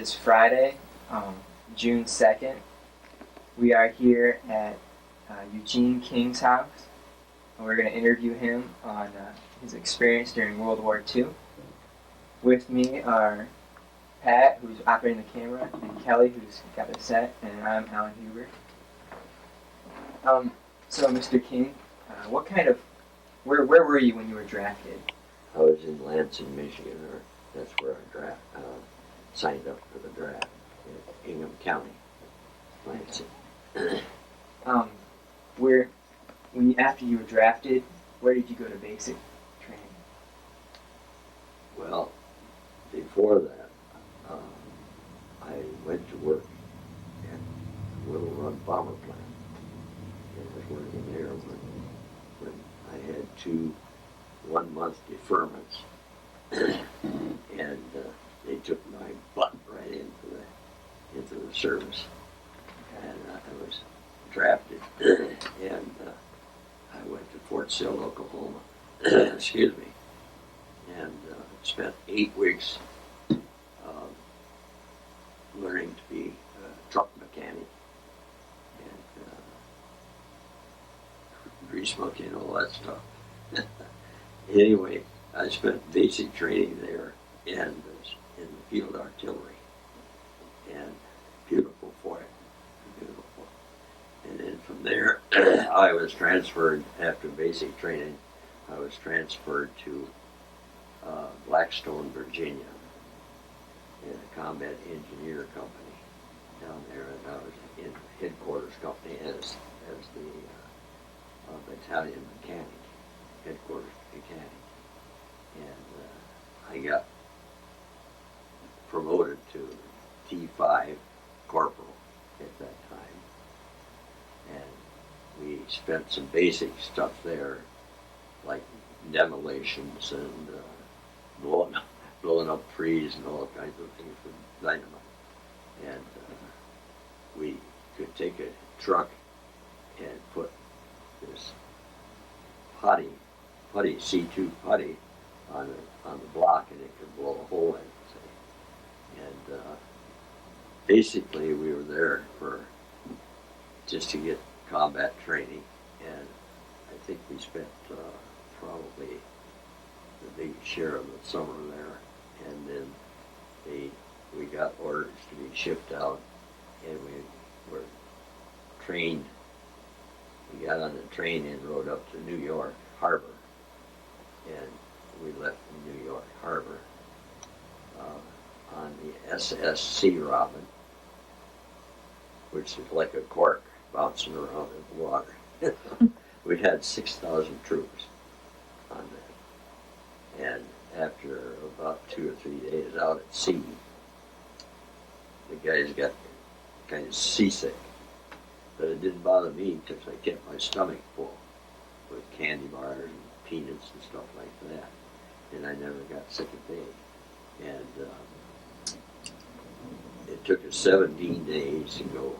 is Friday, June 2nd. We are here at Eugene King's house, and we're going to interview him on his experience during World War II. With me are Pat, who's operating the camera, and Kelly, who's got the set, and I'm Alan Huber. So, Mr. King, where were you when you were drafted? I was in Lansing, Michigan, or that's where I signed up for the draft in Ingham County, Lansing. After you were drafted, where did you go to basic training? Well, before that, I went to work at a Little Run Bomber Plant. And I was working there when I had 2 1-month deferments, and they took my butt right into the service, and I was drafted, and I went to Fort Sill, Oklahoma, excuse me, and spent 8 weeks learning to be a truck mechanic, and grease monkey and all that stuff. Anyway, I spent basic training there and was in the field artillery, and beautiful for it, beautiful. And then from there, I was transferred, after basic training, I was transferred to Blackstone, Virginia, in a combat engineer company down there, and I was in headquarters company as the battalion mechanic, headquarters mechanic, and I got promoted to T5 corporal at that time, and we spent some basic stuff there, like demolitions and blowing up trees and all kinds of things with dynamite, and we could take a truck and put this putty, C2 putty on the block, and it could blow a hole in it. And basically, we were there just to get combat training, and I think we spent probably the big share of the summer there, and then we got orders to be shipped out, and we were trained. We got on the train and rode up to New York Harbor, and we left from New York Harbor on the SS Sea Robin, which is like a cork bouncing around in the water. We had 6,000 troops on that, and after about 2 or 3 days out at sea, the guys got kind of seasick. But it didn't bother me because I kept my stomach full with candy bars and peanuts and stuff like that. And I never got sick a day. And it took us 17 days to go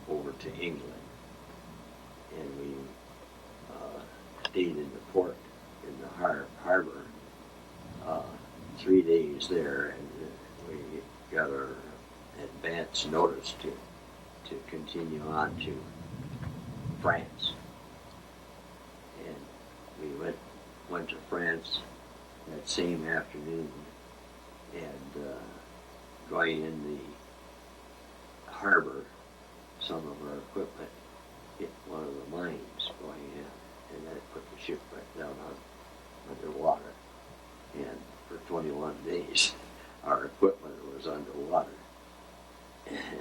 over to England. And we stayed in the port, in the harbor, 3 days there. And we got our advance notice to continue on to France, and we went to France that same afternoon, and going in the harbor, some of our equipment hit one of the mines going in, and that put the ship back down underwater, and for 21 days our equipment was underwater,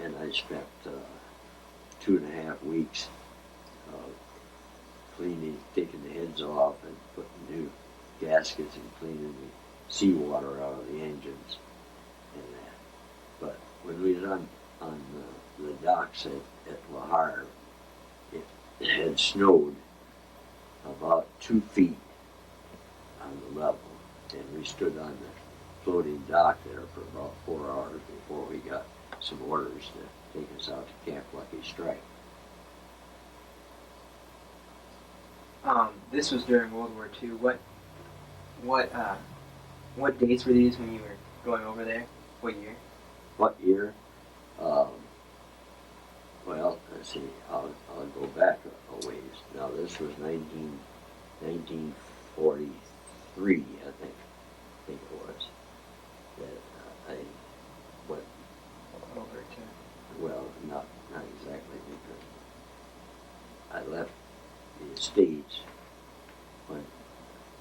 and I spent 2.5 weeks cleaning, taking the heads off and putting new gaskets and cleaning the seawater out of the engines and that. But when we was on the docks at Le Havre, it had snowed about 2 feet on the level, and we stood on the floating dock there for about 4 hours before we got some orders to take us out to Camp Lucky Strike. This was during World War II. What dates were these when you were going over there? What year? What year? Um, well, let's see. I'll go back a ways. Now this was 1943, I think it was. That I went. Over to. Well, not exactly, because I left the estates when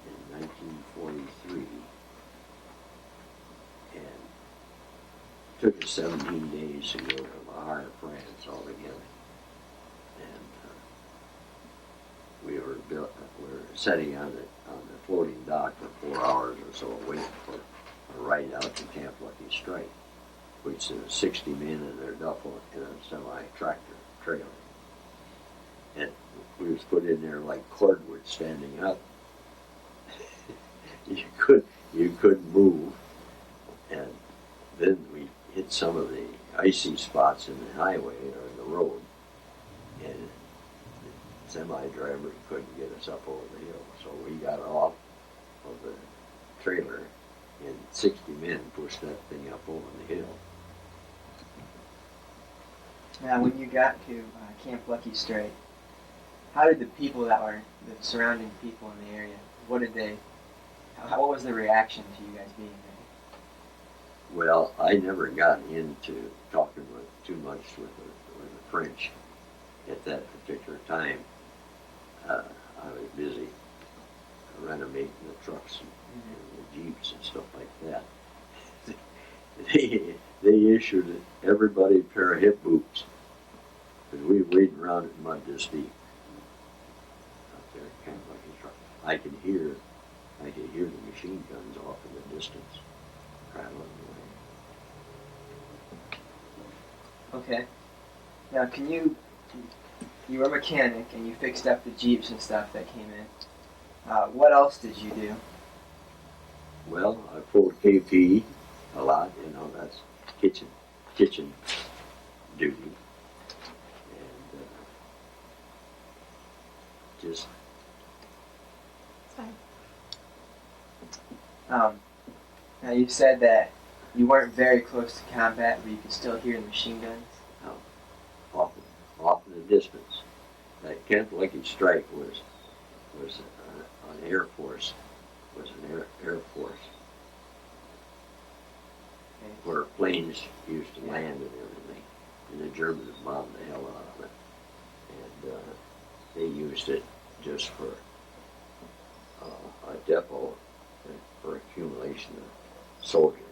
in 1943, and took us 17 days to go to Lahar, France, altogether. And we were sitting on the floating dock for 4 hours or so, waiting for a ride out to Camp Lucky Strike, which is 60 men in their duffel in a semi-tractor trailer. And we was put in there like cordwood standing up. you couldn't move. And then we hit some of the icy spots in the highway or the road, and the semi-driver couldn't get us up over the hill. So we got off of the trailer, and 60 men pushed that thing up over the hill. Now, when you got to Camp Lucky Strike, how did the people that were the surrounding people in the area? What was the reaction to you guys being there? Well, I never got into talking too much with the French at that particular time. I was busy renovating the trucks and the Jeeps and stuff like that. They issued everybody a pair of hip boots, because we were wading around in mud this deep out there at Camp Lucky Strike. I could hear the machine guns off in the distance, rattling away. Okay. Now, you were a mechanic and you fixed up the Jeeps and stuff that came in. What else did you do? Well, I pulled KP a lot, that's kitchen duty. And just... Now, you said that you weren't very close to combat, but you could still hear the machine guns. off in the distance. That Camp Lucky Strike was an Air Force, Air Force, where planes used to land and everything, and the Germans bombed the hell out of it, and they used it just for a depot for accumulation of soldiers.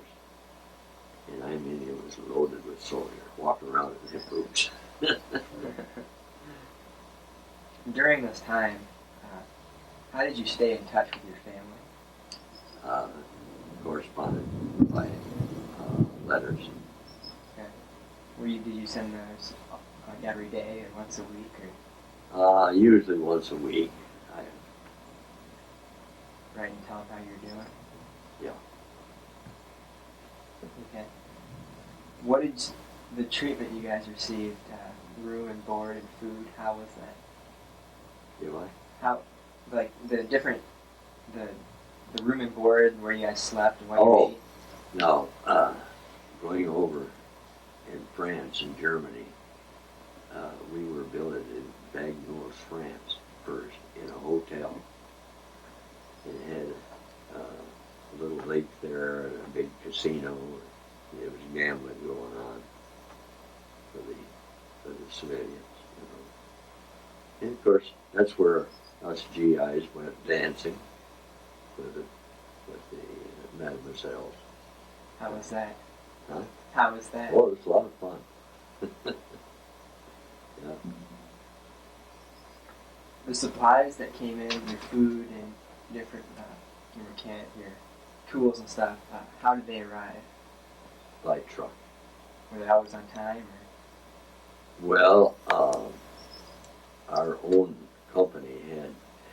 And I mean, it was loaded with soldiers walking around in hip boots. During this time, how did you stay in touch with your family? Corresponded by letters. Okay. Did you send those like every day or once a week? Or Usually once a week. write and tell them how you're doing? Yeah. Okay. What did the treatment you guys received, room and board and food, how was that? Do I? How, like, the room and board and where you guys slept and what you ate? No, going over in France and Germany, we were billeted in Bagnols, France first, in a hotel. It had a little lake there and a big casino. There was gambling going on for the civilians, you know. And of course, that's where us GIs went dancing with the mademoiselles. How was that? Huh? How was that? Oh, it was a lot of fun. Yeah. The supplies that came in, your food and different, your tools and stuff, how did they arrive? By truck. Were they always on time? Or? Well, our own company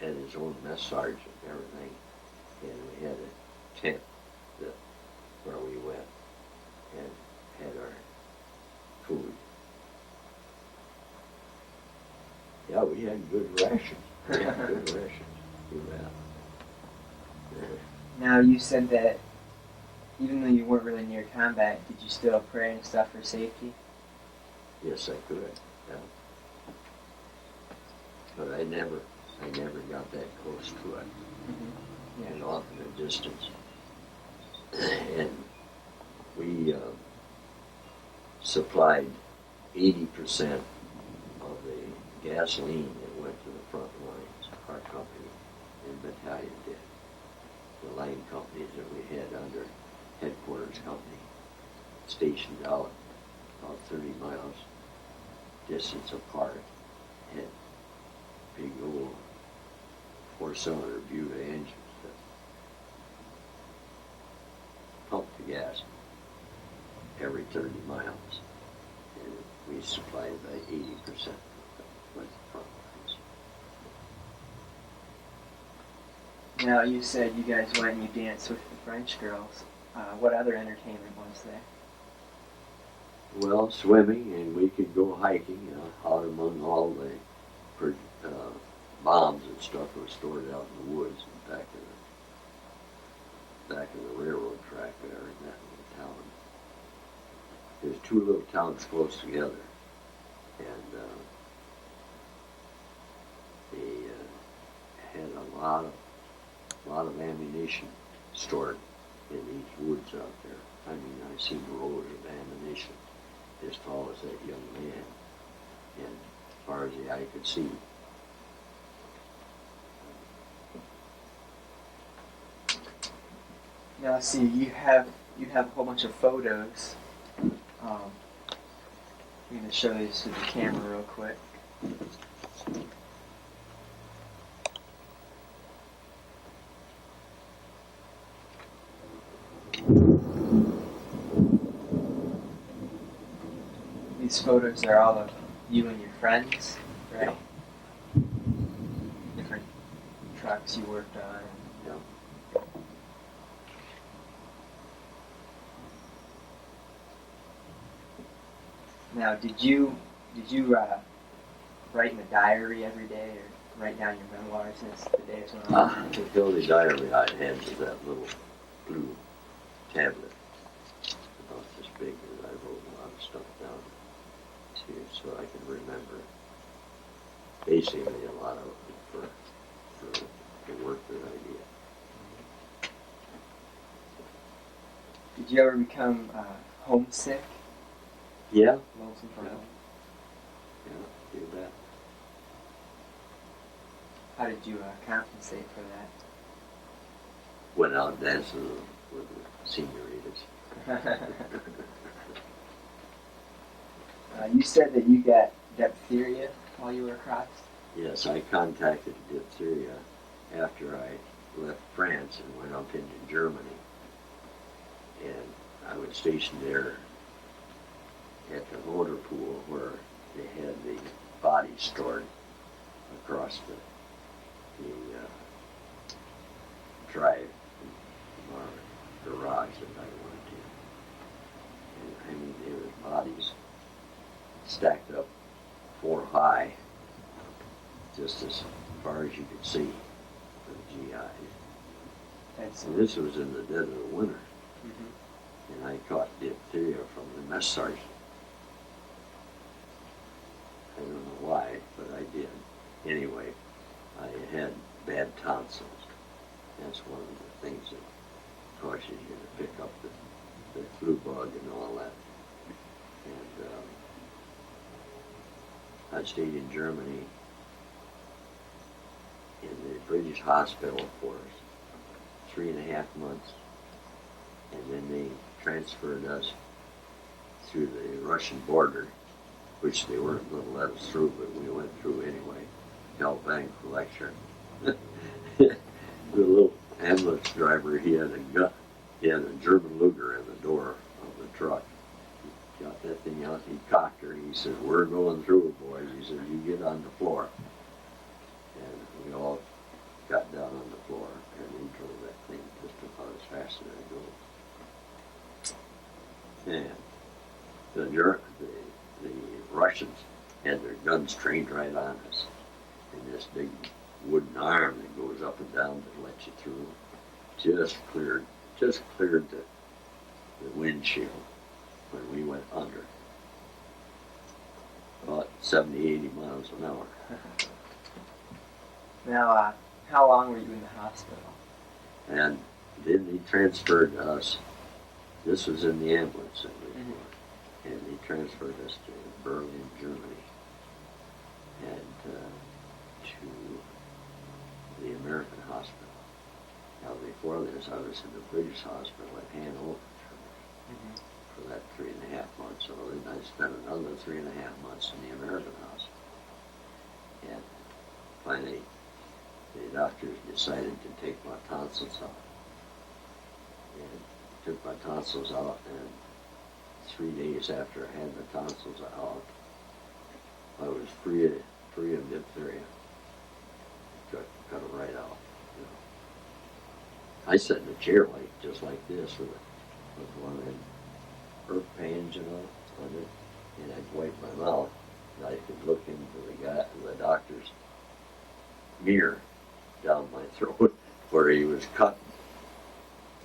had his own mess sergeant and everything, and we had a tent where we went and had our food. Yeah, we had good rations. We had good rations. Now, you said that even though you weren't really near combat, did you still pray and stuff for safety? Yes, I could. Yeah. But I never got that close to it. Mm-hmm. Yeah. And off in the distance. And we supplied 80% of the gasoline that went to the front lines. Our company and battalion did. The line companies that we had under headquarters company stationed out about 30 miles distance apart had big old 4-cylinder Buda engines that pumped the gas every 30 miles. And we supplied about 80% with the front lines. Now, you said you guys went and you danced with the French girls. What other entertainment was there? Well, swimming, and we could go hiking out among all the bombs and stuff that was stored out in the woods back in the railroad track there in that little town. There's 2 little towns close together, and they had a lot of ammunition stored in these woods out there. I mean, I've seen rows of ammunition as tall as that young man, and as far as the eye could see. Now, see, you have a whole bunch of photos. I'm going to show these to the camera real quick. These photos are all of you and your friends, right? Different trucks you worked on. Yeah. Now, did you write in a diary every day, or write down your memoirs as the days went on? The only diary I had was that little blue tablet, about this big, that I wrote a lot of stuff down to, so I can remember. Basically, a lot of it for the work that I did. Did you ever become homesick? Yeah. Lonesome for home? Yeah, do that. How did you compensate for that? Went out dancing with the senioritas. You said that you got diphtheria while you were across? Yes, I contracted diphtheria after I left France and went up into Germany. And I was stationed there at the motor pool where they had the bodies stored across the drive from our garage that I went to. And I mean, there were bodies stacked up 4 high, just as far as you could see for the GIs. And this was in the dead of the winter. Mm-hmm. And I caught diphtheria from the mess sergeant. I don't know why, but I did. Anyway, I had bad tonsils. That's one of the things that causes you to pick up the flu bug and all that. And I stayed in Germany in the British hospital for 3.5 months. And then they transferred us through the Russian border, which they weren't going to let us through, but we went through anyway. Hellbank lecture. The little ambulance driver, he had a gun. He had a German Luger in the door of the truck. He got that thing out, he cocked her, he said, "We're going through it, boys." He said, "You get on the floor." And we all got down on the floor, and he drove that thing just about as fast as I go. And the Russians had their guns trained right on us, and this big wooden arm that goes up and down to let you through just cleared the windshield when we went under. About 70, 80 miles an hour. Now, how long were you in the hospital? And then he transferred us. This was in the ambulance that we were. And he transferred us to Berlin, Germany, and to the American hospital. Now, before this, I was in the British hospital at Hanover for that 3.5 months. So then I spent another 3.5 months in the American hospital. And finally, the doctors decided to take my tonsils out. And took my tonsils out, and 3 days after I had the tonsils out, I was free of diphtheria. Cut it right out. You know. I sat in a chair just like this with one of them herb pans, on it, and I'd wipe my mouth, and I could look into the doctor's mirror down my throat where he was cutting.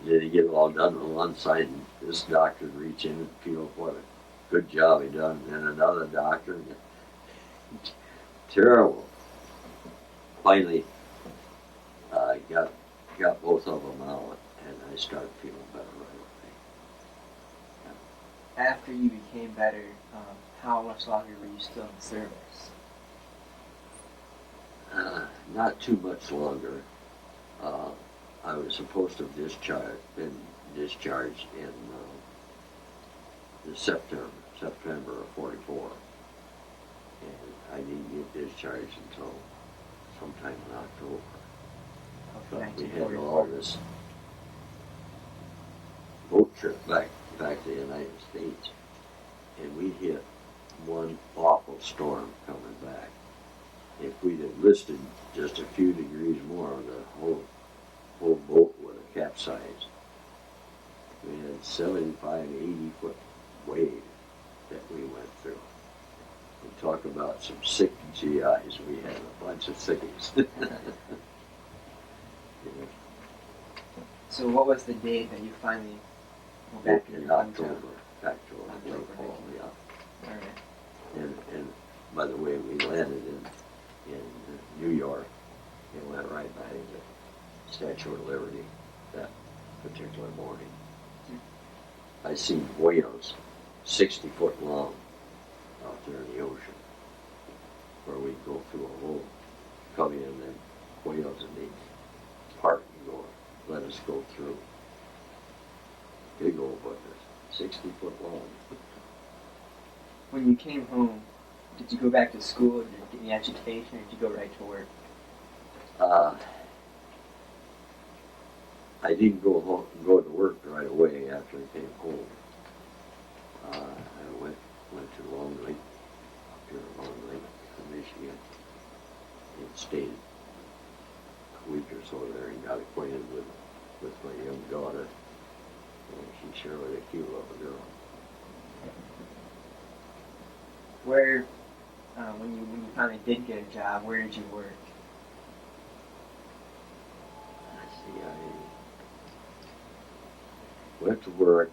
Did he get it all done on one side, and this doctor would reach in and feel what a good job he done, and then another doctor. Terrible. Finally, I got both of them out, and I started feeling better right away. After you became better, how much longer were you still in service? Not too much longer. I was supposed to have been discharged in the September of '44, and I didn't get discharged until sometime in October. But we had all this boat trip back to the United States, and we hit one awful storm coming back. If we'd have listed just a few degrees more, the whole boat would have capsized. We had 75, 80 foot wave that we went through. And talk about some sick GIs. We had a bunch of sickies. So what was the date that you finally went back to in your October. hometown? Late fall, yeah. All right. And by the way, we landed in New York and went right by the Statue of Liberty that particular morning. I seen whales 60 foot long out there in the ocean, where we'd go through a hole, come in, and whales and they'd part and go, let us go through. Big old buckets, 60 foot long. When you came home, did you go back to school? Did you get any education, or did you go right to work? I didn't go to work right away after I came home. I went to Long Lake, up here in Long Lake, Michigan, and stayed a week or so there and got acquainted with my young daughter. And she sure was a cute little girl. Where, when you finally did get a job, where did you work? Let's see, I went to work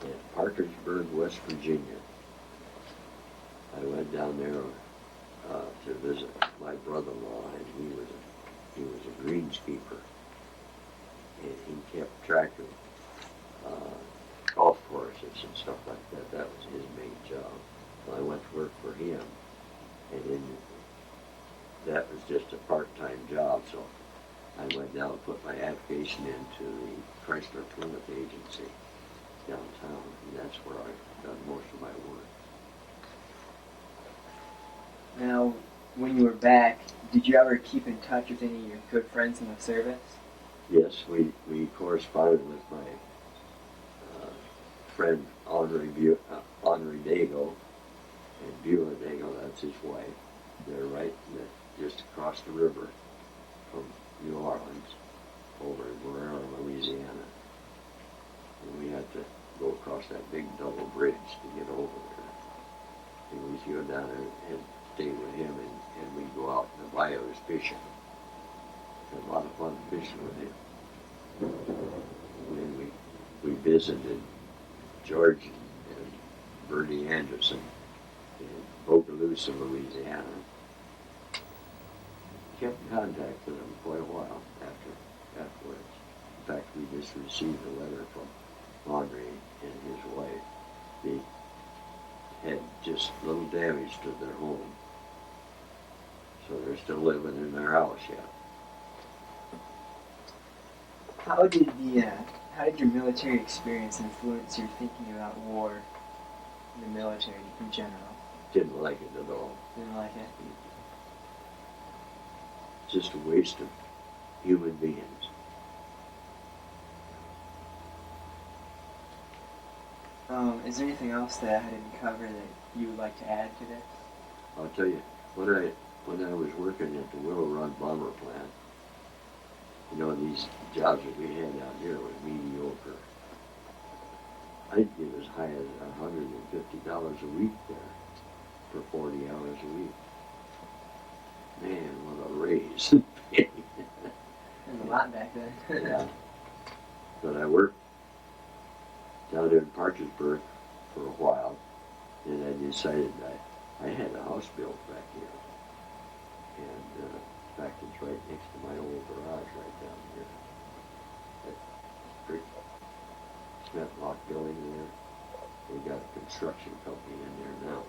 in Parkersburg, West Virginia. I went down there to visit my brother-in-law, and he was a greenskeeper, and he kept track of golf courses and stuff like that. That was his main job. Well, I went to work for him, and then that was just a part-time job, so I went down and put my application into the Chrysler Plymouth agency downtown, and that's where I've done most of my work. Now, when you were back, did you ever keep in touch with any of your good friends in the service? Yes, we corresponded with my friend Henri Dago, and Beulah Dago, that's his wife. They're right just across the river from New Orleans, over in Guerrero, Louisiana. And we had to go across that big double bridge to get over there. And we'd go down there and stay with him, and we'd go out in the bayous fishing. Had a lot of fun fishing with him. And then we we visited George and Bernie Anderson in Bogalusa, Louisiana. Kept in contact with them quite a while afterwards. In fact, we just received a letter from Andre and his wife. They had just little damage to their home, so they're still living in their house yet. How did your military experience influence your thinking about war and the military in general? Didn't like it at all. Didn't like it? Just a waste of human beings. Is there anything else that I didn't cover that you would like to add to this? I'll tell you, when I was working at the Willow Run Bomber Plant, you know, these jobs that we had out here were mediocre. I'd get as high as $150 a week there for 40 hours a week. Man, what a raise. There's a lot back then. Yeah. But I worked down there in Parkersburg for a while, and I decided I had a house built back here. And in fact, it's right next to my old garage right down here. That brick cement block building there. We got a construction company in there now,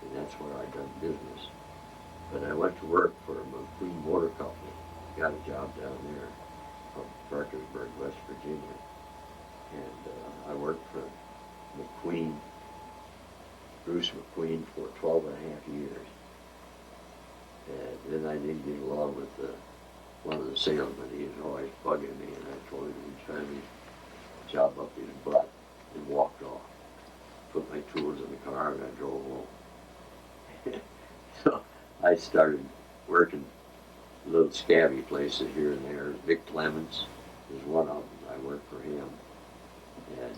and that's where I done business. But I went to work for a McQueen Motor Company. Got a job down there from Parkersburg, West Virginia. And I worked for Bruce McQueen for 12 and a half years. And then I didn't get along with one of the salesmen. He was always bugging me, and I told him he'd try me job up his butt and walked off. Put my tools in the car and I drove home. So I started working little scabby places here and there. Vic Clemens is one of them. I worked for him. And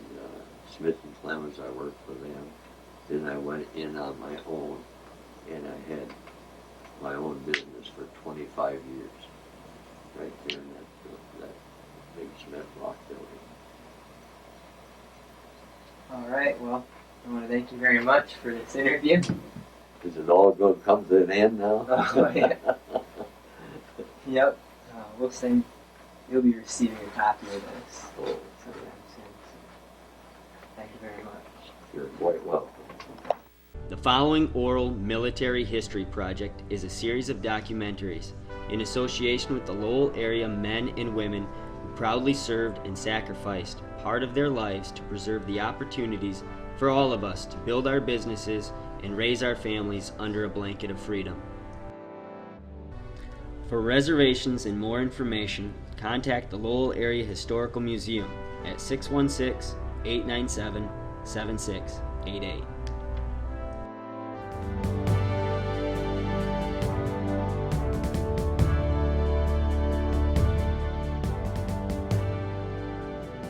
Smith and Clemens, I worked for them. Then I went in on my own, and I had my own business for 25 years, right there in that big cement block building. All right, well, I want to thank you very much for this interview. Is it all going to come to an end now? Oh, yeah. Yep. You'll be receiving a copy of this sometime soon. So thank you very much. You're quite welcome. The following oral military history project is a series of documentaries in association with the Lowell area men and women who proudly served and sacrificed part of their lives to preserve the opportunities for all of us to build our businesses and raise our families under a blanket of freedom. For reservations and more information, contact the Lowell Area Historical Museum at 616-897-7688.